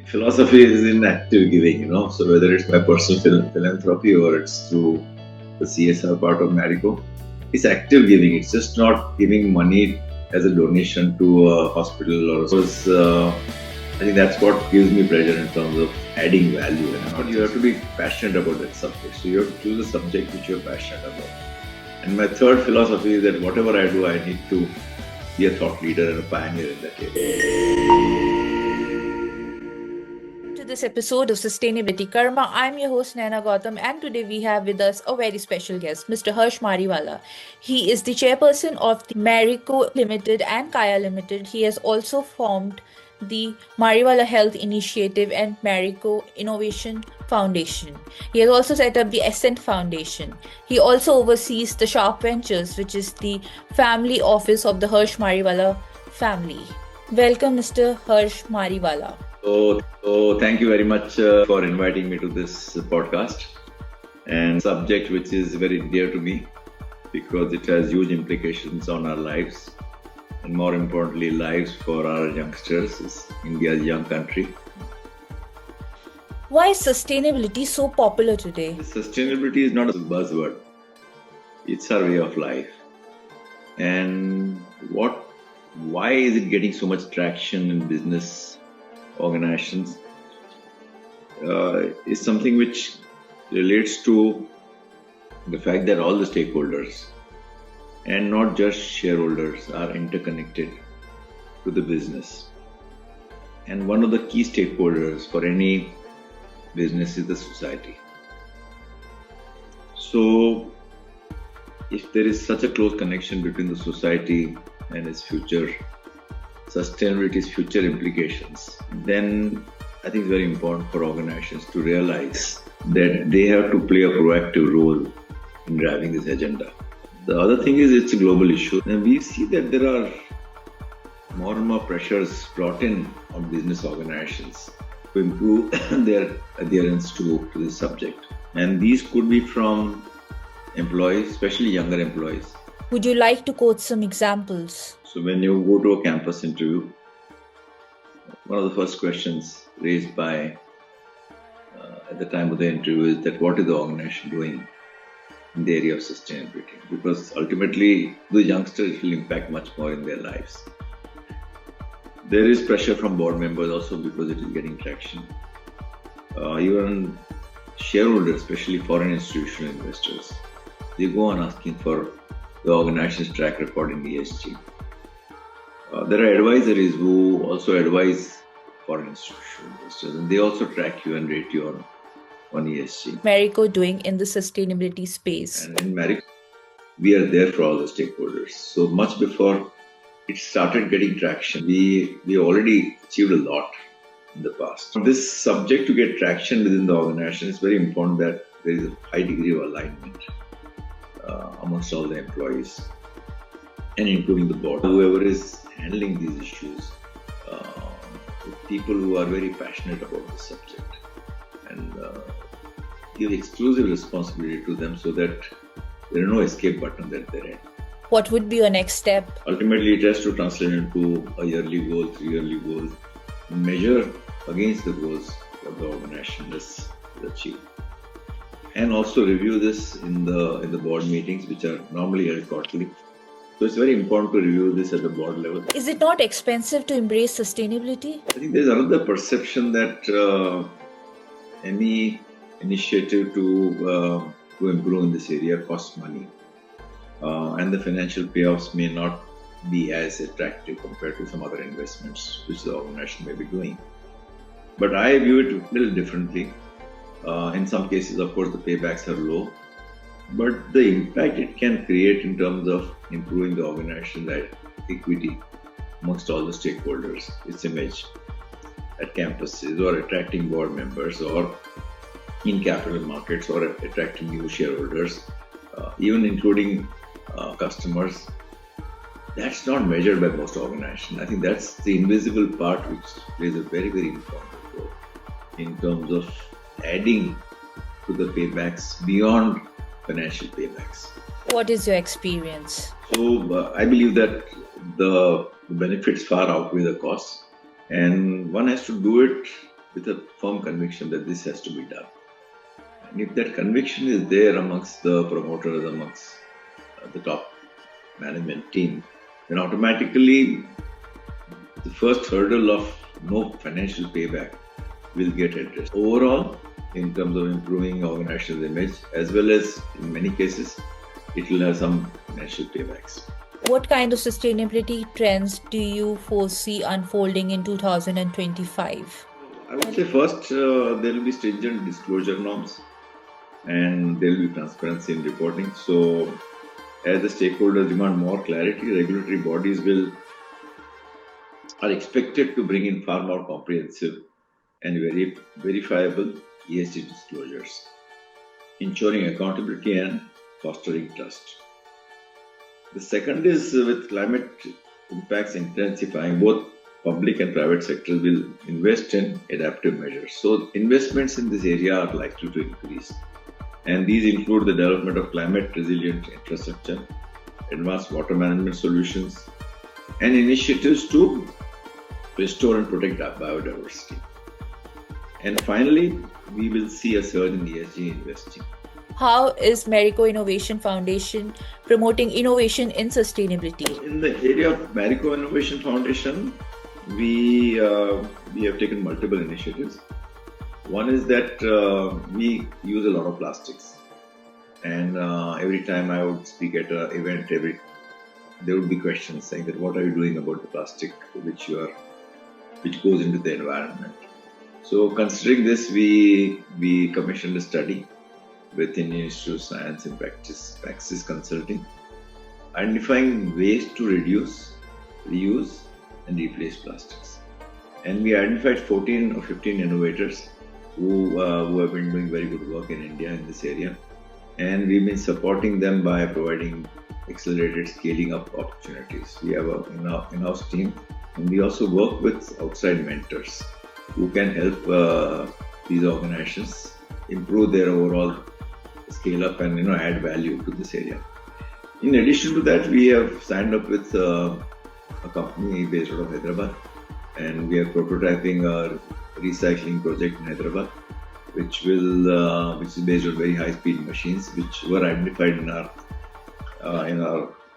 philosophy is in active giving, So whether it's my personal philanthropy or it's through the CSR part of Marico, it's active giving. It's just not giving money as a donation to a hospital or because I think that's what gives me pleasure in terms of adding value. And you have to be passionate about that subject. So you have to choose a subject which you're passionate about. And my third philosophy is that whatever I do, I need to be a thought leader and a pioneer in that area. This episode of Sustainability Karma. I'm your host Naina Gautam, and today we have with us a very special guest, Mr. Harsh Mariwala. He is the chairperson of the Marico Limited and Kaya Limited. He has also formed the Mariwala Health Initiative and Marico Innovation Foundation. He has also set up the ASCENT Foundation. He also oversees the Sharp Ventures, which is the family office of the Harsh Mariwala family. Welcome, Mr. Harsh Mariwala. So thank you very much for inviting me to this podcast, and subject which is very dear to me because it has huge implications on our lives, and more importantly lives for our youngsters. It's India's young country. Why is sustainability so popular today? Sustainability is not a buzzword. It's our way of life. And why is it getting so much traction in business organizations is something which relates to the fact that all the stakeholders and not just shareholders are interconnected to the business. And one of the key stakeholders for any business is the society. So if there is such a close connection between the society and its future, sustainability's future implications, then I think it's very important for organizations to realize that they have to play a proactive role in driving this agenda. The other thing is it's a global issue, and we see that there are more and more pressures brought in on business organizations to improve their adherence to this subject. And these could be from employees, especially younger employees. Would you like to quote some examples? So when you go to a campus interview, one of the first questions raised by at the time of the interview is that what is the organization doing in the area of sustainability? Because ultimately the youngsters will impact much more in their lives. There is pressure from board members also because it is getting traction. Even shareholders, especially foreign institutional investors, they go on asking for the organization's track record in ESG. There are advisories who also advise foreign institutional investors, and they also track you and rate you on ESG. Marico doing in the sustainability space? And in Marico, we are there for all the stakeholders. So much before it started getting traction, we already achieved a lot in the past. For this subject to get traction within the organization, it's very important that there is a high degree of alignment amongst all the employees and including the board. Whoever is handling these issues, people who are very passionate about the subject, and give exclusive responsibility to them so that there is no escape button at their end. What would be your next step? Ultimately, it has to translate into a yearly goal, 3-yearly goal, measure against the goals that the organization has achieved. And also review this in the board meetings, which are normally held quarterly. So it's very important to review this at the board level. Is it not expensive to embrace sustainability? I think there's another perception that any initiative to improve in this area costs money, and the financial payoffs may not be as attractive compared to some other investments which the organization may be doing. But I view it a little differently. In some cases, of course, the paybacks are low, but the impact it can create in terms of improving the organization's equity amongst all the stakeholders, its image at campuses, or attracting board members, or in capital markets, or attracting new shareholders, even including customers, that's not measured by most organizations. I think that's the invisible part which plays a very, very important role in terms of adding to the paybacks beyond financial paybacks. What is your experience? So I believe that the benefits far outweigh the costs, and one has to do it with a firm conviction that this has to be done. And if that conviction is there amongst the promoters, amongst the top management team, then automatically the first hurdle of no financial payback will get addressed. Overall, in terms of improving organizational image, as well as in many cases, it will have some financial paybacks. What kind of sustainability trends do you foresee unfolding in 2025? I would say first, there will be stringent disclosure norms and there will be transparency in reporting. So, as the stakeholders demand more clarity, regulatory bodies are expected to bring in far more comprehensive and very verifiable ESG disclosures, ensuring accountability and fostering trust. The second is with climate impacts intensifying, both public and private sectors will invest in adaptive measures. So investments in this area are likely to increase. And these include the development of climate resilient infrastructure, advanced water management solutions, and initiatives to restore and protect biodiversity. And finally, we will see a surge in ESG investing. How is Marico Innovation Foundation promoting innovation in sustainability? In the area of Marico Innovation Foundation, we have taken multiple initiatives. One is that we use a lot of plastics, and every time I would speak at an event, there would be questions saying that what are you doing about the plastic which goes into the environment. So considering this, we commissioned a study with Indian Institute of Science and Praxis Consulting, identifying ways to reduce, reuse, and replace plastics. And we identified 14 or 15 innovators who have been doing very good work in India in this area. And we've been supporting them by providing accelerated scaling up opportunities. We have an in-house team, and we also work with outside mentors who can help these organizations improve their overall scale up and add value to this area. In addition to that, we have signed up with a company based out of Hyderabad, and we are prototyping a recycling project in Hyderabad, which is based on very high-speed machines, which were identified in our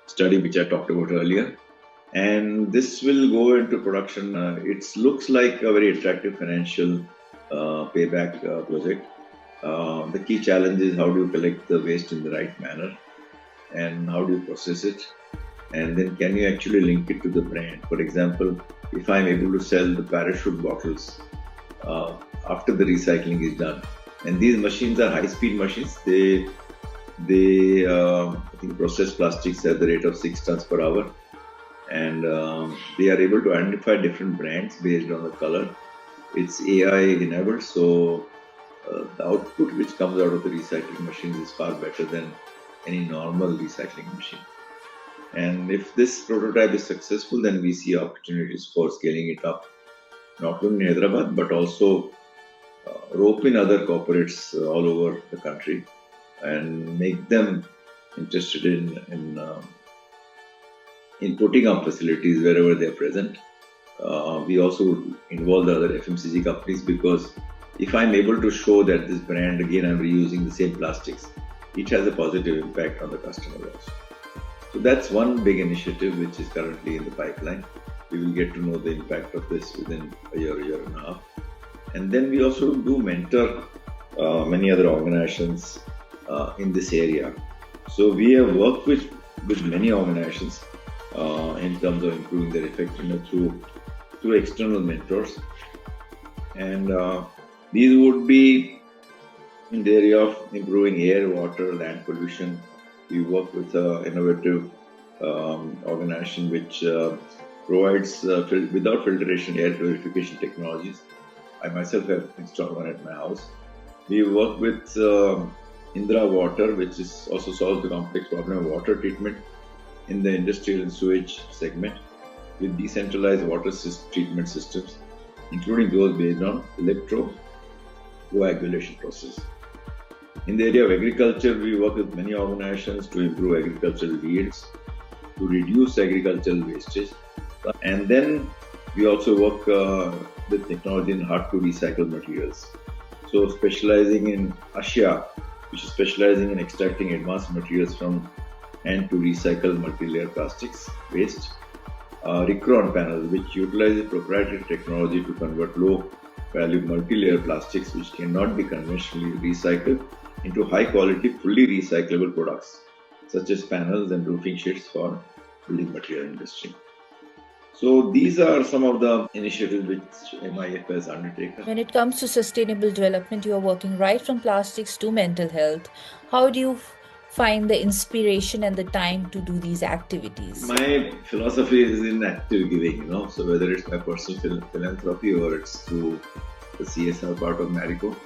study, which I talked about earlier. And this will go into production. It looks like a very attractive financial payback project. The key challenge is how do you collect the waste in the right manner, and how do you process it, and then can you actually link it to the brand. For example, if I'm able to sell the parachute bottles after the recycling is done, and these machines are high-speed machines, they I think process plastics at the rate of 6 tons per hour, and they are able to identify different brands based on the color. It's AI enabled, so the output which comes out of the recycling machines is far better than any normal recycling machine. And if this prototype is successful, then we see opportunities for scaling it up, not only in Hyderabad, but also rope in other corporates all over the country and make them interested in putting up facilities wherever they are present. We also involve the other FMCG companies, because if I'm able to show that this brand, again, I'm reusing the same plastics, it has a positive impact on the customer also. So that's one big initiative which is currently in the pipeline. We will get to know the impact of this within a year and a half. And then we also do mentor many other organizations in this area. So we have worked with many organizations in terms of improving their effectiveness through external mentors. And these would be in the area of improving air, water, land pollution. We work with an innovative organization which provides without filtration air purification technologies. I myself have installed one at my house. We work with Indra Water, which also solves the complex problem of water treatment in the industrial and sewage segment with decentralized water treatment systems, including those based on electrocoagulation process. In the area of agriculture, we work with many organizations to improve agricultural yields, to reduce agricultural wastage. And then we also work with technology in hard to recycle materials. So specializing in Asia, which is specializing in extracting advanced materials from and to recycle multi-layer plastics waste. Recron panels, which utilizes proprietary technology to convert low-value multi-layer plastics which cannot be conventionally recycled into high-quality, fully recyclable products, such as panels and roofing sheets for building material industry. So these are some of the initiatives which MIF has undertaken. When it comes to sustainable development, you are working right from plastics to mental health. How do you find the inspiration and the time to do these activities? My philosophy is in active giving, so whether it's my personal philanthropy or it's through the CSR part of Marico,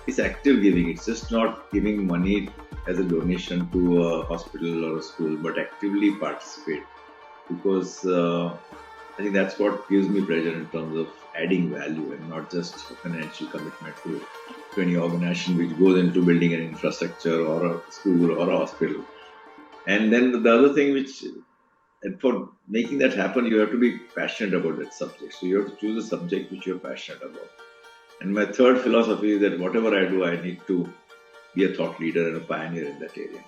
it's active giving. It's just not giving money as a donation to a hospital or a school, but actively participate, because I think that's what gives me pleasure in terms of adding value and not just a financial commitment to any organization which goes into building an infrastructure or a school or a hospital. And then the other thing and for making that happen, you have to be passionate about that subject. So you have to choose a subject which you're passionate about. And my third philosophy is that whatever I do, I need to be a thought leader and a pioneer in that area.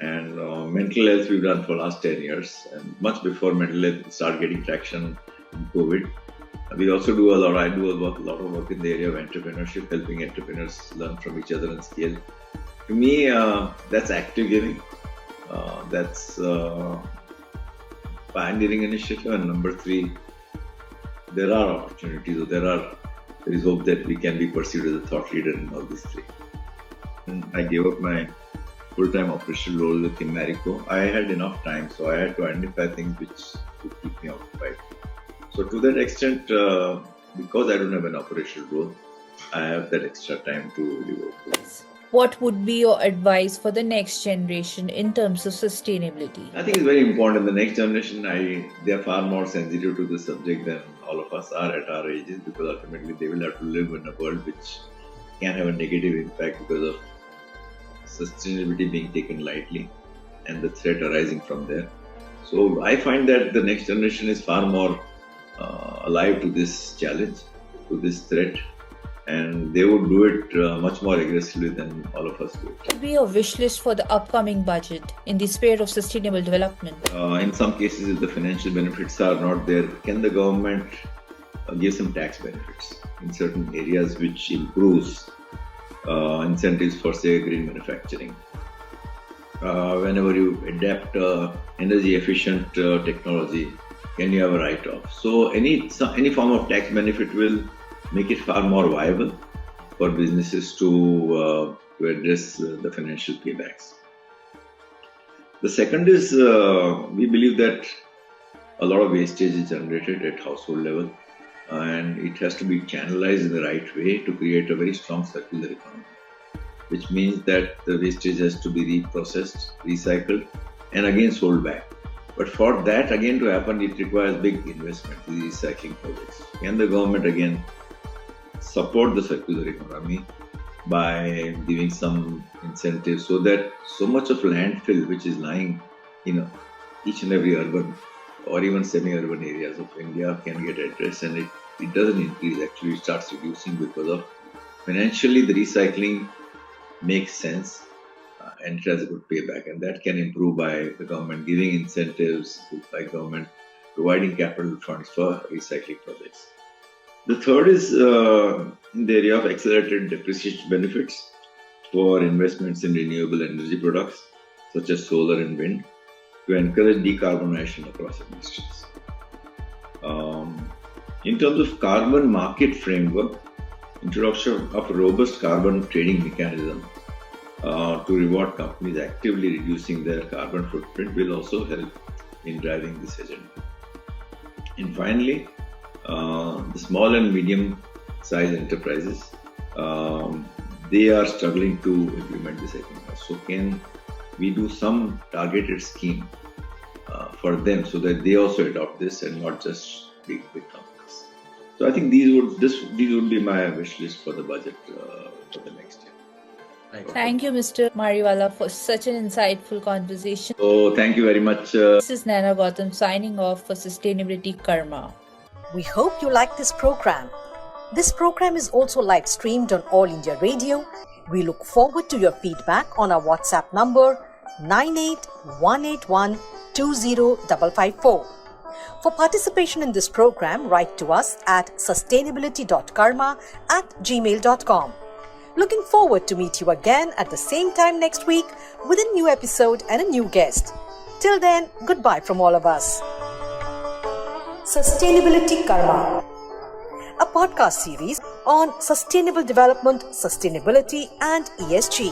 And mental health we've done for the last 10 years. And much before mental health started getting traction in COVID, we also do a lot. I do a lot of work in the area of entrepreneurship, helping entrepreneurs learn from each other and scale. To me, that's active giving. That's pioneering initiative. And number 3, there are opportunities. There is hope that we can be perceived as a thought leader in all these 3. And I gave up my full-time operational role with Marico. I had enough time, so I had to identify things which would keep me occupied. So to that extent, because I don't have an operational role, I have that extra time to devote to it. What would be your advice for the next generation in terms of sustainability? I think it's very important. The next generation, they are far more sensitive to this subject than all of us are at our ages, because ultimately they will have to live in a world which can have a negative impact because of sustainability being taken lightly and the threat arising from there. So I find that the next generation is far more alive to this challenge, to this threat, and they would do it much more aggressively than all of us do it. What would be your wish list for the upcoming budget in the sphere of sustainable development? In some cases, if the financial benefits are not there, can the government give some tax benefits in certain areas which improves incentives for, say, green manufacturing? Whenever you adapt energy efficient technology, can you have a write-off? So any form of tax benefit will make it far more viable for businesses to address the financial paybacks. The second is we believe that a lot of wastage is generated at household level, and it has to be channelized in the right way to create a very strong circular economy, which means that the wastage has to be reprocessed, recycled, and again sold back. But for that again to happen, it requires big investment in recycling projects. Can the government again support the circular economy by giving some incentives so that so much of landfill which is lying in each and every urban or even semi-urban areas of India can get addressed, and it doesn't increase, actually it starts reducing because of financially the recycling makes sense and it has a good payback, and that can improve by the government giving incentives, by government providing capital funds for recycling projects. The third is in the area of accelerated depreciation benefits for investments in renewable energy products such as solar and wind to encourage decarbonization across industries. In terms of carbon market framework, introduction of a robust carbon trading mechanism to reward companies actively reducing their carbon footprint will also help in driving this agenda. And finally, the small and medium sized enterprises, they are struggling to implement this agenda. So can we do some targeted scheme for them so that they also adopt this and not just big companies? So I think these would be my wish list for the budget for the next year. Thank you, Mr. Mariwala, for such an insightful conversation. So thank you very much. This is Naina Gautam signing off for Sustainability Karma. We hope you like this program. This program is also live streamed on All India Radio. We look forward to your feedback on our WhatsApp number 9818120554. For participation in this program, write to us at sustainability.karma@gmail.com. Looking forward to meet you again at the same time next week with a new episode and a new guest. Till then, goodbye from all of us. Sustainability Karma, a podcast series on sustainable development, sustainability and ESG.